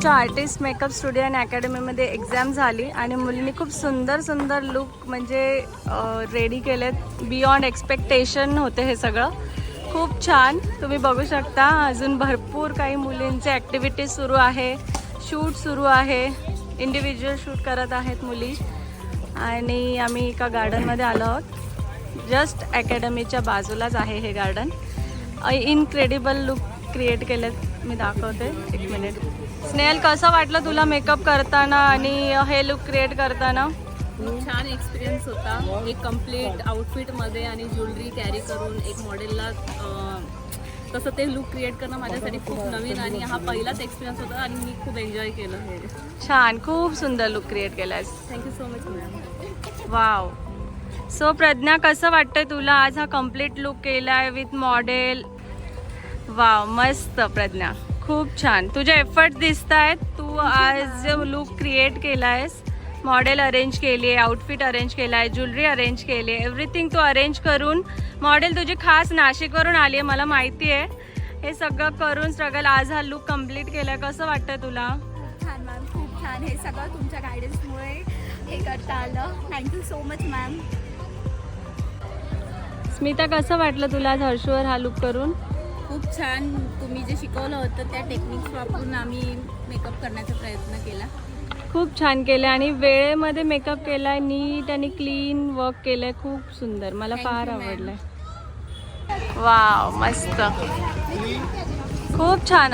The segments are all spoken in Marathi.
आमच्या आर्टिस्ट मेकअप स्टुडिओ आणि अकॅडमीमध्ये एक्झाम झाली आणि मुलींनी खूप सुंदर सुंदर लुक म्हणजे रेडी केलेत. बियॉन्ड एक्सपेक्टेशन होते हे सगळं. खूप छान, तुम्ही बघू शकता. अजून भरपूर काही मुलींचे ॲक्टिव्हिटीज सुरू आहे, शूट सुरू आहे, इंडिव्हिज्युअल शूट करत आहेत मुली. आणि आम्ही एका गार्डनमध्ये आलो आहोत. जस्ट अकॅडमीच्या बाजूलाच आहे हे गार्डन. इनक्रेडिबल लुक क्रिएट केलेत, मी दाखवते. एक मिनिट. स्नेहल, कसं वाटलं तुला मेकअप करताना आणि हे लुक क्रिएट करताना? खूप छान एक्सपिरियन्स होता. एक कम्प्लीट आउटफिटमध्ये आणि ज्वेलरी कॅरी करून एक मॉडेलला तसं ते लुक क्रिएट करणं माझ्यासाठी खूप नवीन आणि हा पहिलाच एक्सपिरियन्स होता आणि मी खूप एन्जॉय केलं हे. छान, खूप सुंदर लुक क्रिएट केलास. Thank you so much ma'am. Wow. So Pragya, कसं वाटतंय तुला आज हा कम्प्लीट लुक केलाय विथ मॉडेल? वाव, मस्त प्रज्ञा, खूप छान. तुझे एफर्ट दिसत आहेत. तू आज लुक क्रिएट केलायस, मॉडेल अरेंज केली आहे, आउटफिट अरेंज केला आहे, ज्वेलरी अरेंज केली आहे, एव्हरीथिंग तू अरेंज करून. मॉडेल तुझी खास नाशिकवरून आली आहे, मला माहिती आहे. हे सगळं करून स्ट्रगल आज हा लुक कम्प्लीट केला आहे. कसं वाटतं तुला? खूप छान मॅम, खूप छान. हे सगळं तुमच्या गायडन्समुळे हे करता आलं. Thank you so much ma'am. Smita, कसं वाटलं तुला आज हर्षूवर हा लुक करून? खूप छान. तुम्ही जे शिकवलं होतं त्या टेक्निक्स वापरून आम्ही मेकअप करण्याचा प्रयत्न केला. खूप छान केलं आणि वेळेमध्ये मेकअप केलाय, नीट आणि क्लीन वर्क केलंय. खूप सुंदर, मला फार आवडलंय. वाव, मस्त, खूप छान.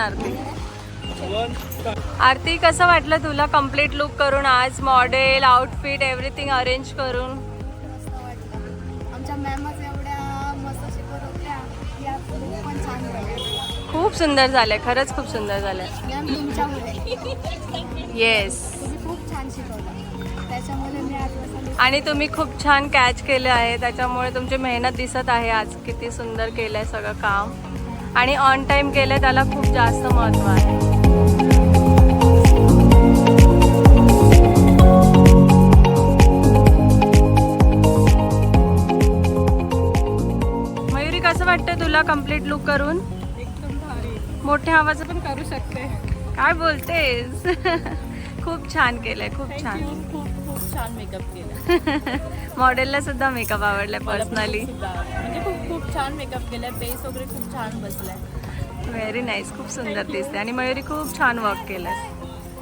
आरती, कसं वाटलं तुला कम्प्लीट लुक करून आज? मॉडेल, आउटफिट, एव्हरीथिंग अरेंज करून. आमच्या मॅमच एवढ्या मस्त शिकवत होत्या, या पण छान झाल्या. खूप सुंदर झालंय, खरंच खूप सुंदर झालंय. मॅम तुमच्यामुळे. येस. तुम्ही खूप छान शिकवलं, त्याच्यामुळे मी आज आणि तुम्ही खूप छान कॅच केलं आहे, त्याच्यामुळे तुमची मेहनत दिसत आहे. आज किती सुंदर केलंय सगळं काम आणि ऑन टाइम केलंय, त्याला खूप जास्त महत्त्व आहे. मयुरी, कसं वाटतं तुला कम्प्लीट लुक करून? एकदम भारी. मोठ्या आवाजात पण करू शकते. काय बोलतेस? खूप छान केलंय, खूप छान. खूप खूप छान मेकअप केला. मॉडेलला सुद्धा मेकअप आवडलाय पर्सनली. म्हणजे खूप खूप छान मेकअप केलाय. बेस वगैरे खूप छान बसलाय. व्हेरी नाईस, खूप सुंदर दिसते. आणि मयुरी, खूप छान वर्क केलंय.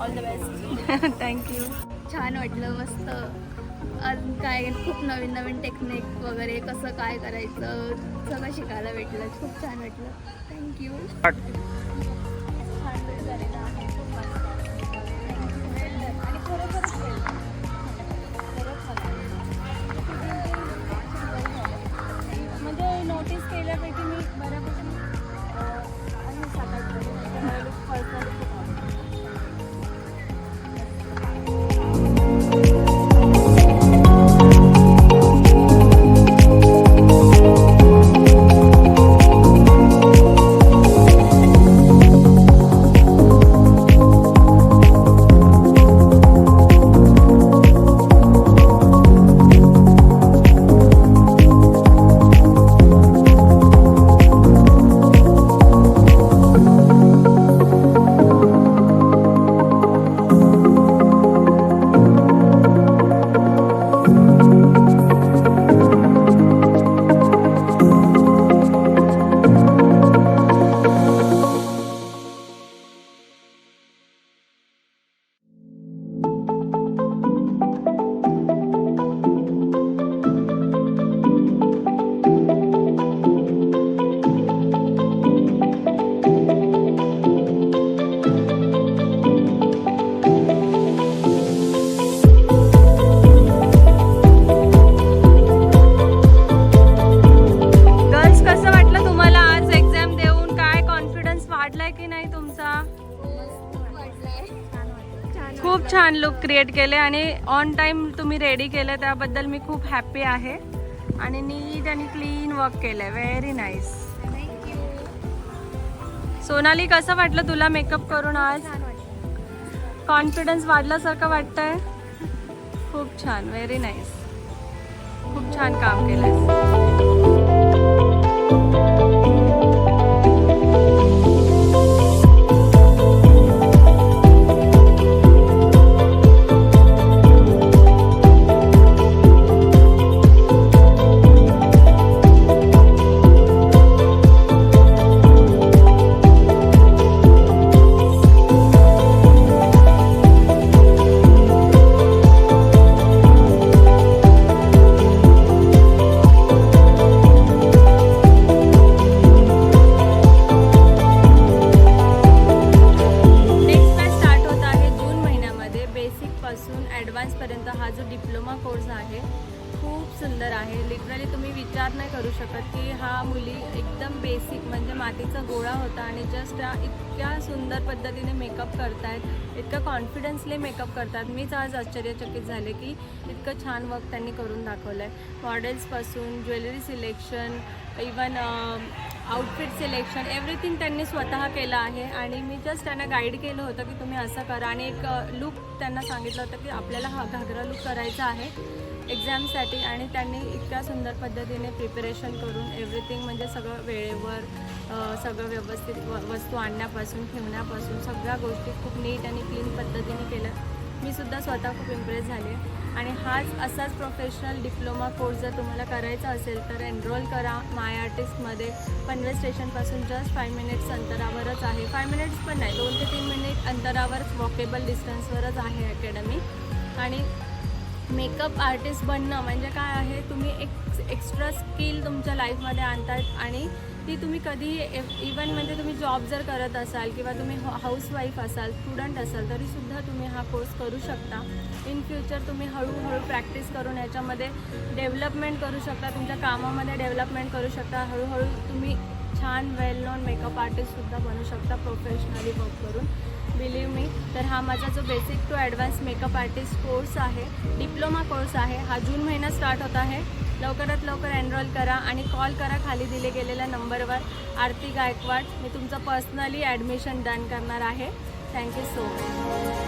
All the best. थँक्यू. छान वाटलं, मस्त. अजून काय खूप नवीन नवीन टेक्निक वगैरे कसं काय करायचं सगळं शिकायला भेटलं. खूप छान वाटलं. थँक्यू. छान वेळ झालेला आहे, खूप मस्त. आणि खरोखरच वेळ म्हणजे नोटीस केल्यापैकी मी बऱ्यापैकी आणि सकाळी पर्सनली खूप आवडतं. खूप छान लुक क्रिएट केले आणि ऑन टाइम तुम्ही रेडी केलं, त्याबद्दल मी खूप हॅपी आहे. आणि नीट आणि क्लीन वर्क केलंय. Very nice. सोनाली, कसं वाटलं तुला मेकअप करून आज? कॉन्फिडन्स वाढल्यासारखं वाटतंय? खूप छान, व्हेरी नाईस. खूप छान काम केलंय. सुंदर आहे. लिटरली तुम्ही विचार नाही करू शकत की हा मुली एकदम बेसिक म्हणजे मातीचा गोळा होता आणि जस्ट इतक्या सुंदर पद्धतीने मेकअप करतायत, इतकं कॉन्फिडन्सली मेकअप करतात. मीच आज आश्चर्यचकित झाले की इतकं छान वर्क त्यांनी करून दाखवलं आहे. मॉडेल्सपासून jewellery selection, even outfit selection, everything त्यांनी स्वतः केलं आहे. आणि मी जस्ट त्यांना गाईड केलं होतं की तुम्ही असं करा आणि एक लुक त्यांना सांगितलं होतं की आपल्याला हा घागरा लुक करायचा आहे एक्झामसाठी. आणि त्यांनी इतक्या सुंदर पद्धतीने प्रिपरेशन करून एव्हरीथिंग म्हणजे सगळं वेळेवर सगळं व्यवस्थित वस्तू आणण्यापासून ठेवण्यापासून सगळ्या गोष्टी खूप नीट आणि क्लीन पद्धतीने केल्या. मी सुद्धा स्वतः खूप इम्प्रेस झाले. आणि हाच असाच प्रोफेशनल डिप्लोमा कोर्स जर तुम्हाला करायचा असेल तर एनरोल करा माय आर्टिस्टमध्ये. पनवेल स्टेशनपासून जस्ट 5 मिनिट्स अंतरावरच आहे. 5 मिनिट्स पण नाही, 2 ते 3 मिनिट अंतरावर वॉकेबल डिस्टन्सवरच आहे अकॅडमी. आणि मेकअप आर्टिस्ट बनणं म्हणजे काय आहे, तुम्ही एक एक्स्ट्रा स्किल तुमच्या लाईफमध्ये आणतायत आणि ती तुम्ही कधीही इवन म्हणजे तुम्ही जॉब जर करत असाल किंवा तुम्ही हाऊसवाईफ असाल, स्टुडंट असाल तरीसुद्धा तुम्ही हा कोर्स करू शकता. इन फ्युचर तुम्ही हळूहळू प्रॅक्टिस करून याच्यामध्ये डेव्हलपमेंट करू शकता, तुमच्या कामामध्ये डेव्हलपमेंट करू शकता. हळूहळू तुम्ही छान वेल नोन मेकअप आर्टिस्टसुद्धा बनू शकता प्रोफेशनली वर्क करून. Believe me. तर हा माझा जो basic to advance makeup artist course आहे, डिप्लोमा कोर्स आहे, हा जून महिना स्टार्ट होत आहे. लवकरात लवकर एनरोल करा आणि कॉल करा खाली दिले गेलेल्या नंबरवर. आरती गायकवाड, मी तुमचं पर्सनली ॲडमिशन डन करणार आहे. Thank you so much.